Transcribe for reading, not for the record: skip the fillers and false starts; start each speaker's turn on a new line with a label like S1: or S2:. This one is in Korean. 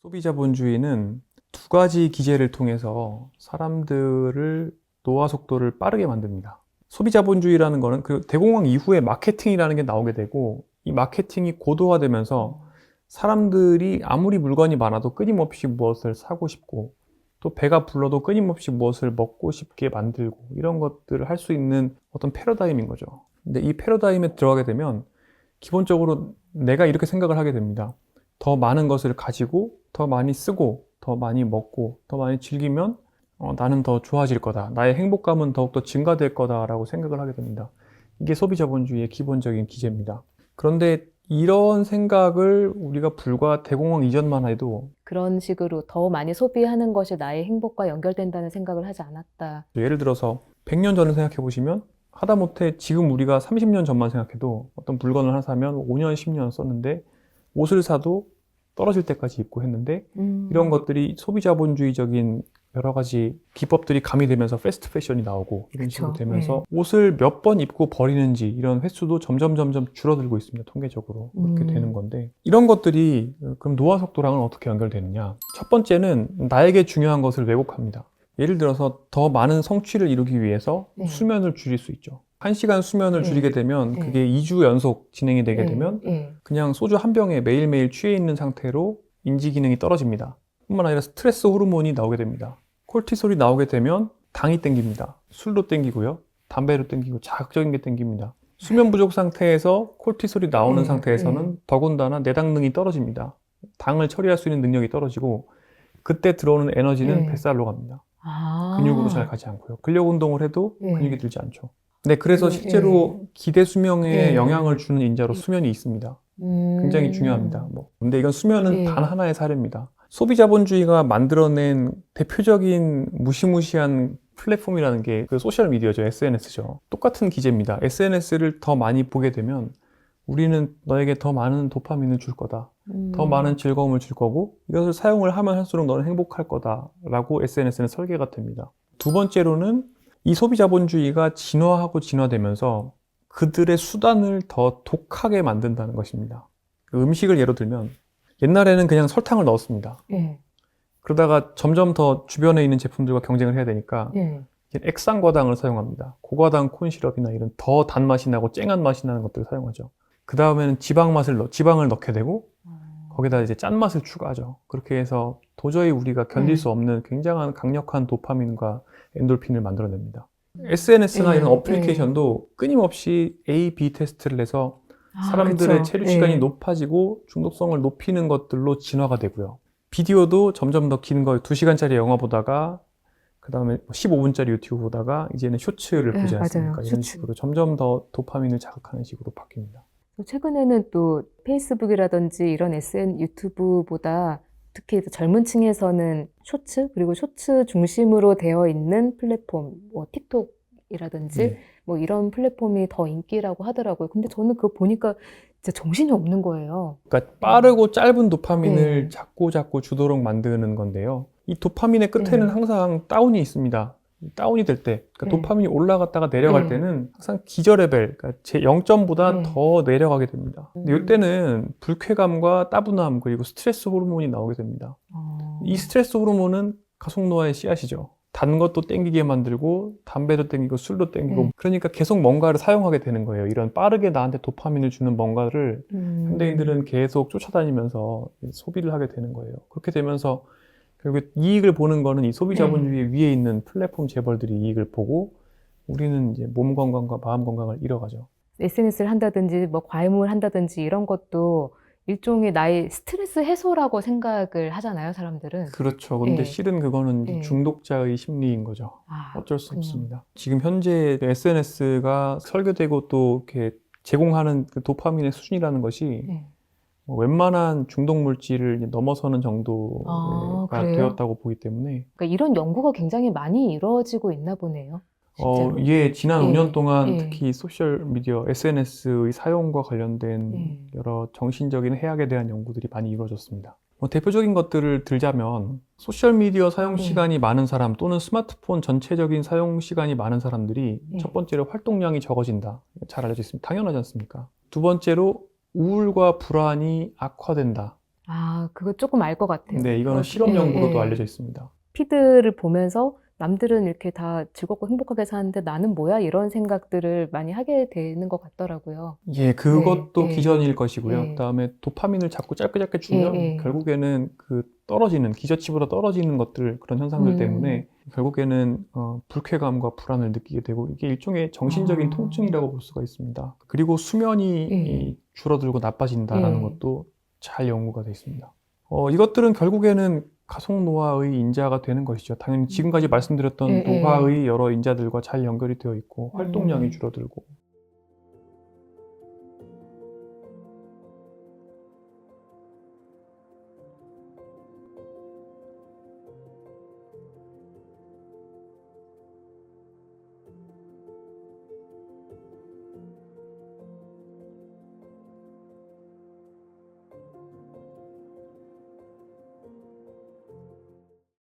S1: 소비자본주의는 두 가지 기제를 통해서 사람들을 노화 속도를 빠르게 만듭니다. 소비자본주의라는 거는 그 대공황 이후에 마케팅이라는 게 나오게 되고, 이 마케팅이 고도화되면서 사람들이 아무리 물건이 많아도 끊임없이 무엇을 사고 싶고, 또 배가 불러도 끊임없이 무엇을 먹고 싶게 만들고, 이런 것들을 할 수 있는 어떤 패러다임인 거죠. 근데 이 패러다임에 들어가게 되면 기본적으로 내가 이렇게 생각을 하게 됩니다. 더 많은 것을 가지고 더 많이 쓰고 더 많이 먹고 더 많이 즐기면 나는 더 좋아질 거다. 나의 행복감은 더욱더 증가될 거다라고 생각을 하게 됩니다. 이게 소비자본주의의 기본적인 기제입니다. 그런데 이런 생각을 우리가 불과 대공황 이전만 해도
S2: 그런 식으로 더 많이 소비하는 것이 나의 행복과 연결된다는 생각을 하지 않았다.
S1: 예를 들어서 100년 전을 생각해 보시면 하다못해 지금 우리가 30년 전만 생각해도 어떤 물건을 하나 사면 5년, 10년 썼는데 옷을 사도 떨어질 때까지 입고 했는데 이런 것들이 소비자본주의적인 여러 가지 기법들이 가미되면서 패스트 패션이 나오고 이런 식으로
S2: 그쵸.
S1: 되면서 옷을 몇 번 입고 버리는지 이런 횟수도 점점 줄어들고 있습니다. 통계적으로 그렇게 되는 건데 이런 것들이 그럼 노화 속도랑은 어떻게 연결되느냐? 첫 번째는 나에게 중요한 것을 왜곡합니다. 예를 들어서 더 많은 성취를 이루기 위해서
S2: 네.
S1: 수면을 줄일 수 있죠. 1시간 수면을
S2: 네.
S1: 줄이게 되면
S2: 네.
S1: 그게 2주 연속 진행이 되게
S2: 예,
S1: 되면
S2: 예.
S1: 그냥 소주 한 병에 매일매일 취해 있는 상태로 인지 기능이 떨어집니다. 뿐만 아니라 스트레스 호르몬이 나오게 됩니다. 콜티솔이 나오게 되면 당이 땡깁니다. 술도 땡기고요. 담배도 땡기고 자극적인 게 땡깁니다. 수면 부족 상태에서 콜티솔이 나오는 상태에서는 더군다나 내당능이 떨어집니다. 당을 처리할 수 있는 능력이 떨어지고 그때 들어오는 에너지는 뱃살로 갑니다. 근육으로 잘 가지 않고요. 근력 운동을 해도 근육이 들지 않죠. 네, 그래서 실제로 기대 수명에 영향을 주는 인자로 수면이 있습니다. 굉장히 중요합니다. 근데 이건 수면은 단 하나의 사례입니다. 소비자본주의가 만들어낸 대표적인 무시무시한 플랫폼이라는 게 그 소셜미디어죠. SNS죠. 똑같은 기제입니다. SNS를 더 많이 보게 되면 우리는 너에게 더 많은 도파민을 줄 거다. 더 많은 즐거움을 줄 거고 이것을 사용을 하면 할수록 너는 행복할 거다라고 SNS는 설계가 됩니다. 두 번째로는 이 소비자본주의가 진화되면서 그들의 수단을 더 독하게 만든다는 것입니다. 음식을 예로 들면 옛날에는 그냥 설탕을 넣었습니다. 그러다가 점점 더 주변에 있는 제품들과 경쟁을 해야 되니까 액상과당을 사용합니다. 고과당 콘시럽이나 이런 더 단맛이 나고 쨍한 맛이 나는 것들을 사용하죠. 그 다음에는 지방을 넣게 되고 거기다 이제 짠맛을 추가하죠. 그렇게 해서 도저히 우리가 견딜 수 없는 굉장한 강력한 도파민과 엔돌핀을 만들어냅니다. SNS나 이런 어플리케이션도 끊임없이 A, B 테스트를 해서 사람들의 체류 시간이 높아지고 중독성을 높이는 것들로 진화가 되고요. 비디오도 점점 더 긴 거, 2시간짜리 영화 보다가 그 다음에 15분짜리 유튜브 보다가 이제는 쇼츠를 보지 않습니까?
S2: 맞아요.
S1: 이런 식으로 점점 더 도파민을 자극하는 식으로 바뀝니다.
S2: 최근에는 또 페이스북이라든지 이런 SN 유튜브보다 특히 젊은 층에서는 쇼츠 그리고 쇼츠 중심으로 되어 있는 플랫폼, 뭐 틱톡이라든지 뭐 이런 플랫폼이 더 인기라고 하더라고요. 근데 저는 그거 보니까 진짜 정신이 없는 거예요.
S1: 그러니까 빠르고 짧은 도파민을 자꾸 주도록 만드는 건데요. 이 도파민의 끝에는 항상 다운이 있습니다. 다운이 될 때, 그러니까 도파민이 올라갔다가 내려갈 때는 항상 기저 레벨, 그러니까 제 0점보다 더 내려가게 됩니다. 근데 이때는 불쾌감과 따분함 그리고 스트레스 호르몬이 나오게 됩니다. 이 스트레스 호르몬은 가속노화의 씨앗이죠. 단 것도 땡기게 만들고 담배도 땡기고 술도 땡기고 그러니까 계속 뭔가를 사용하게 되는 거예요. 이런 빠르게 나한테 도파민을 주는 뭔가를 현대인들은 계속 쫓아다니면서 소비를 하게 되는 거예요. 그렇게 되면서 결국 이익을 보는 거는 이 소비자본주의 위에 있는 플랫폼 재벌들이 이익을 보고 우리는 이제 몸 건강과 마음 건강을 잃어가죠.
S2: SNS를 한다든지 뭐 과외를 한다든지 이런 것도 일종의 나의 스트레스 해소라고 생각을 하잖아요, 사람들은.
S1: 그렇죠. 근데 실은 그거는 이제 중독자의 심리인 거죠. 어쩔 수 없습니다. 지금 현재 SNS가 설계되고 또 이렇게 제공하는 그 도파민의 수준이라는 것이 웬만한 중독 물질을 넘어서는 정도가 되었다고 보기 때문에
S2: 그러니까 이런 연구가 굉장히 많이 이루어지고 있나 보네요. 실제로.
S1: 지난 5년 동안 특히 소셜미디어, SNS의 사용과 관련된 여러 정신적인 해악에 대한 연구들이 많이 이루어졌습니다. 대표적인 것들을 들자면 소셜미디어 사용 시간이 많은 사람 또는 스마트폰 전체적인 사용 시간이 많은 사람들이 첫 번째로 활동량이 적어진다. 잘 알려져 있습니다. 당연하지 않습니까? 두 번째로 우울과 불안이 악화된다.
S2: 아, 그거 조금 알 것 같아요.
S1: 네, 이거는
S2: 어,
S1: 실험
S2: 예,
S1: 연구로도
S2: 예.
S1: 알려져 있습니다.
S2: 피드를 보면서 남들은 이렇게 다 즐겁고 행복하게 사는데 나는 뭐야? 이런 생각들을 많이 하게 되는 것 같더라고요.
S1: 예,
S2: 네,
S1: 그것도
S2: 예,
S1: 기전일 것이고요.
S2: 예,
S1: 그다음에 도파민을 자꾸 짧게 짧게
S2: 예,
S1: 주면
S2: 예.
S1: 결국에는 그 떨어지는 기저치보다 떨어지는 것들 그런 현상들
S2: 음,
S1: 때문에 결국에는 불쾌감과 불안을 느끼게 되고 이게 일종의 정신적인
S2: 아,
S1: 통증이라고 볼 수가 있습니다. 그리고 수면이
S2: 예,
S1: 줄어들고 나빠진다라는
S2: 예.
S1: 것도 잘 연구가 되어 있습니다. 이것들은 결국에는 가속 노화의 인자가 되는 것이죠. 당연히 지금까지
S2: 예,
S1: 말씀드렸던
S2: 예.
S1: 노화의 여러 인자들과 잘 연결이 되어 있고 활동량이
S2: 음,
S1: 줄어들고